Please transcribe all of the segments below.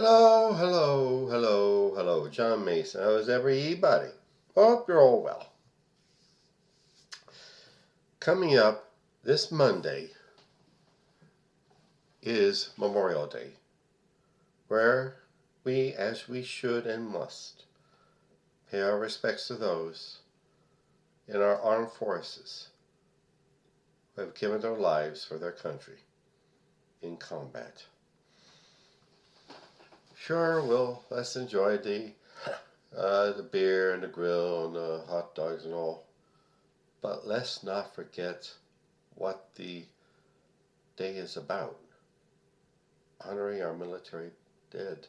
Hello, hello, hello, hello. John Mason. How's everybody? Hope you're all well. Coming up this Monday is Memorial Day, where we, as we should and must, pay our respects to those in our armed forces who have given their lives for their country in combat. Sure, let's enjoy the beer and the grill and the hot dogs and all. But let's not forget what the day is about. Honoring our military dead.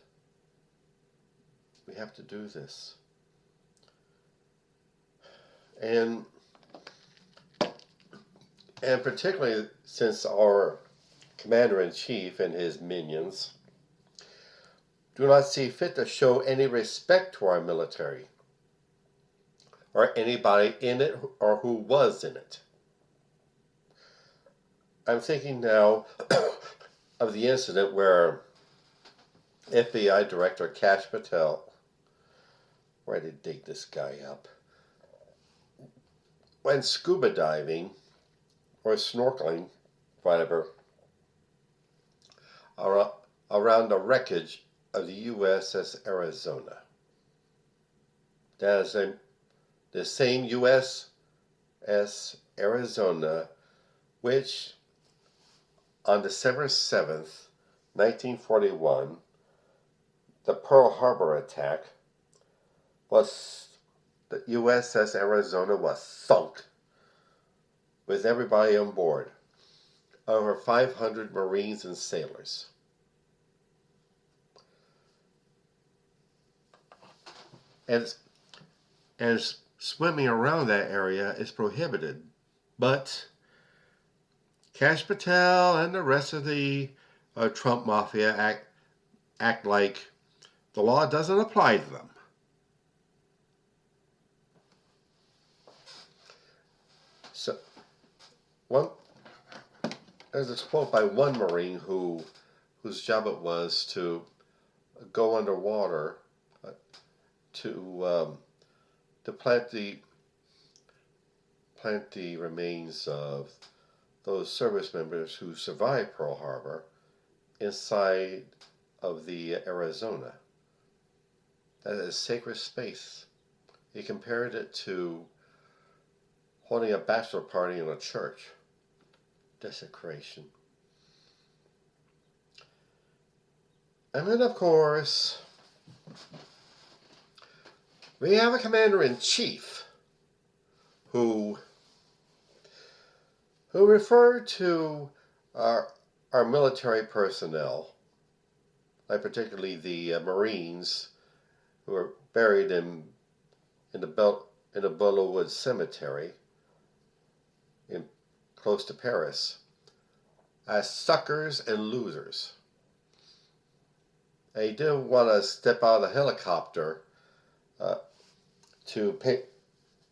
We have to do this. And particularly since our Commander-in-Chief and his minions do not see fit to show any respect to our military or anybody in it or who was in it. I'm thinking now of the incident where FBI Director Kash Patel, where they dig this guy up, went scuba diving or snorkeling, whatever, around the wreckage of the USS Arizona. That is the same USS Arizona which on December 7th, 1941, the Pearl Harbor attack the USS Arizona was sunk with everybody on board, over 500 Marines and sailors. And swimming around that area is prohibited. But Kash Patel and the rest of the Trump Mafia act like the law doesn't apply to them. So, there's this quote by one Marine whose job it was to go underwater to plant the remains of those service members who survived Pearl Harbor inside of the Arizona. That is sacred space. He compared it to holding a bachelor party in a church. Desecration. And then, of course, we have a Commander-in-Chief who referred to our military personnel, like particularly the Marines who are buried in the Belleau Cemetery close to Paris, as suckers and losers. And he didn't want to step out of the helicopter to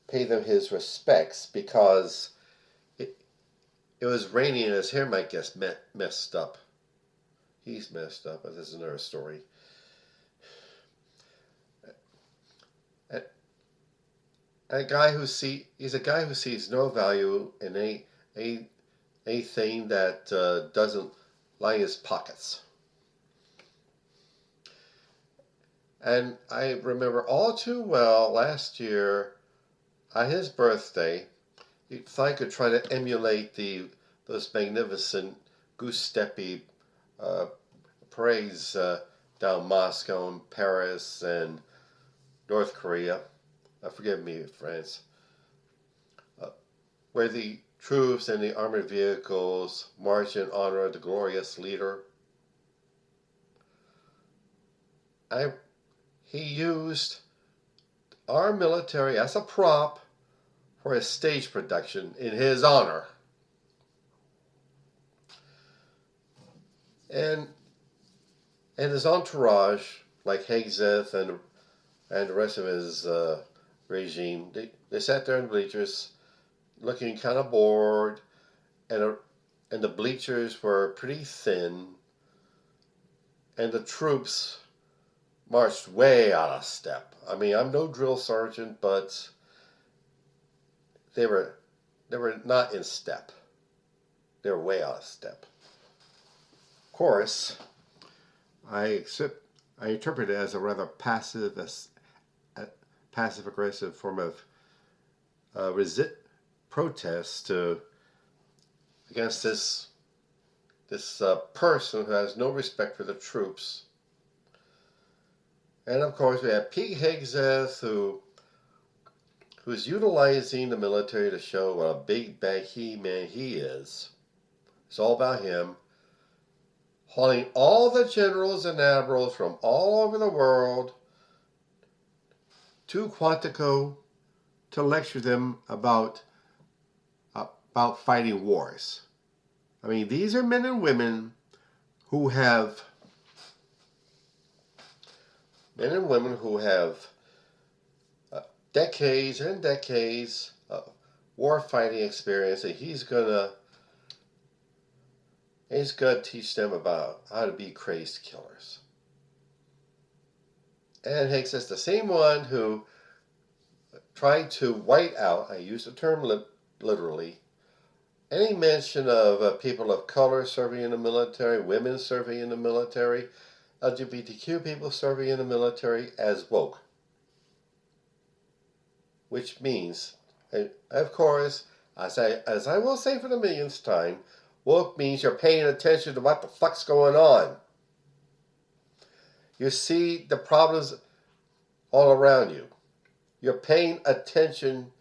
pay them his respects because it was raining and his hair might get messed up. He's messed up, but this is another story. He's a guy who sees no value in anything that doesn't line his pockets. And I remember all too well last year, on his birthday, he thought he could try to emulate those magnificent goose-steppy parades down Moscow and Paris and North Korea. Forgive me, France. Where the troops and the armored vehicles march in honor of the glorious leader. He used our military as a prop for a stage production in his honor. And his entourage, like Hegseth and the rest of his regime, they sat there in the bleachers looking kind of bored, and the bleachers were pretty thin, and the troops marched way out of step. I mean, I'm no drill sergeant, but they were not in step. They were way out of step. Of course, I interpret it as a rather passive aggressive form of protest against this person who has no respect for the troops. And of course, we have Pete Hegseth, who's utilizing the military to show what a big bag man he is. It's all about him. Hauling all the generals and admirals from all over the world to Quantico to lecture them about fighting wars. I mean, these are men and women who have decades and decades of war fighting experience, and he's gonna teach them about how to be crazed killers. And Hicks is the same one who tried to white out, I use the term literally, any mention of people of color serving in the military, women serving in the military, LGBTQ people serving in the military as woke. Which means, and of course, as I will say for the millionth time, woke means you're paying attention to what the fuck's going on. You see the problems all around you. You're paying attention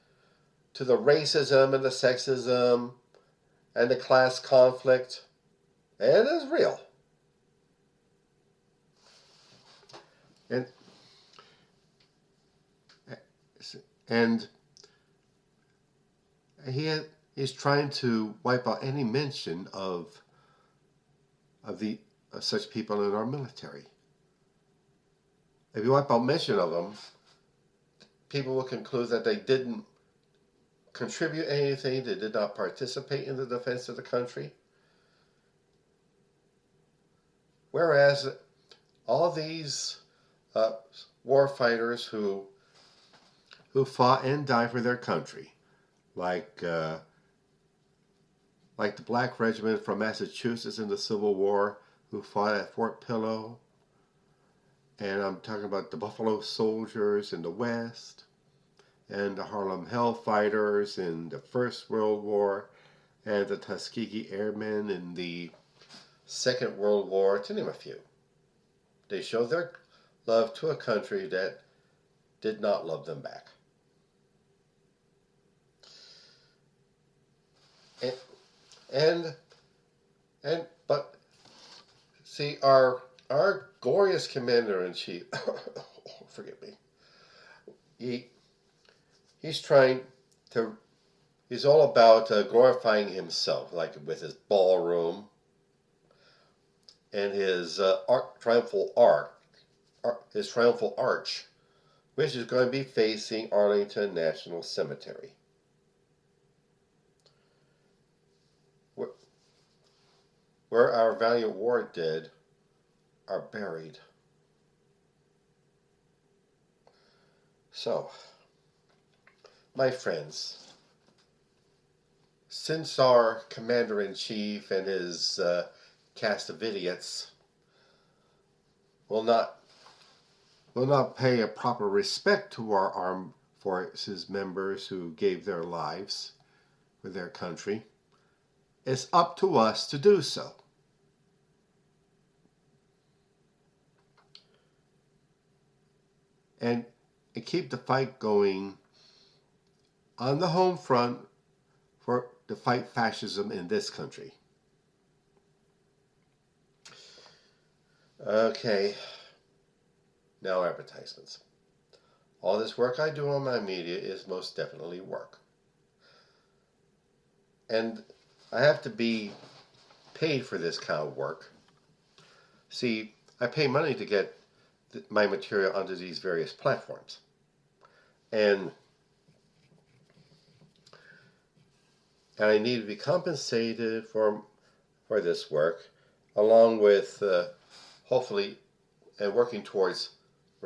to the racism and the sexism and the class conflict. And it's real. And he's trying to wipe out any mention of such people in our military. If you wipe out mention of them, people will conclude that they didn't contribute anything, they did not participate in the defense of the country. Whereas all these war fighters who fought and died for their country, like the Black Regiment from Massachusetts in the Civil War, who fought at Fort Pillow, and I'm talking about the Buffalo Soldiers in the West, and the Harlem Hellfighters in the First World War, and the Tuskegee Airmen in the Second World War, to name a few. They showed their love to a country that did not love them back. But see, our glorious commander-in-chief, forgive me, he's all about glorifying himself, like with his ballroom and his triumphal arch, which is going to be facing Arlington National Cemetery, where our valiant war dead are buried. So, my friends, since our commander-in-chief and his cast of idiots will not pay a proper respect to our armed forces members who gave their lives for their country, it's up to us to do so. And keep the fight going on the home front to fight fascism in this country. Okay, now advertisements. All this work I do on my media is most definitely work. And I have to be paid for this kind of work. See, I pay money to get my material onto these various platforms. And I need to be compensated for this work, along with hopefully and working towards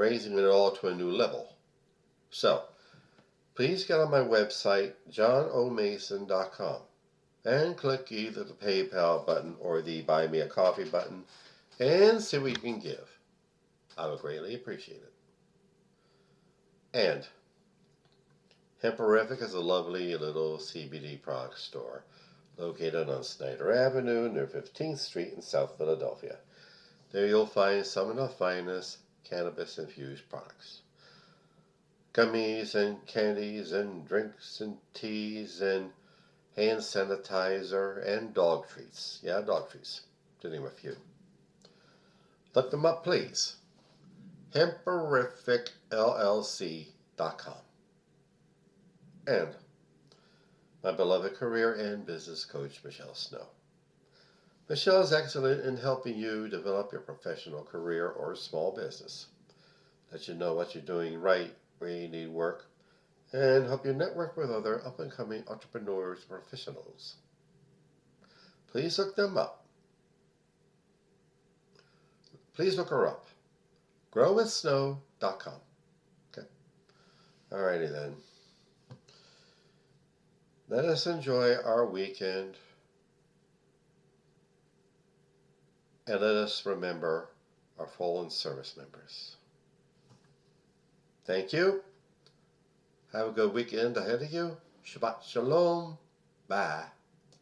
raising it all to a new level. So, please get on my website, johnomason.com, and click either the PayPal button or the Buy Me a Coffee button and see what you can give. I would greatly appreciate it. And Hemperific is a lovely little CBD product store located on Snyder Avenue near 15th Street in South Philadelphia. There you'll find some of the finest cannabis-infused products. Gummies and candies and drinks and teas and hand sanitizer and dog treats. Yeah, dog treats, to name a few. Look them up, please. HemperificLLC.com. And my beloved career and business coach, Michelle Snow. Michelle is excellent in helping you develop your professional career or small business. Let you know what you're doing right where you need work, and help you network with other up-and-coming entrepreneurs and professionals. Please look them up. Please look her up. growwithsnow.com. Okay. Alrighty then. Let us enjoy our weekend, and let us remember our fallen service members. Thank you. Have a good weekend ahead of you. Shabbat Shalom. Bye.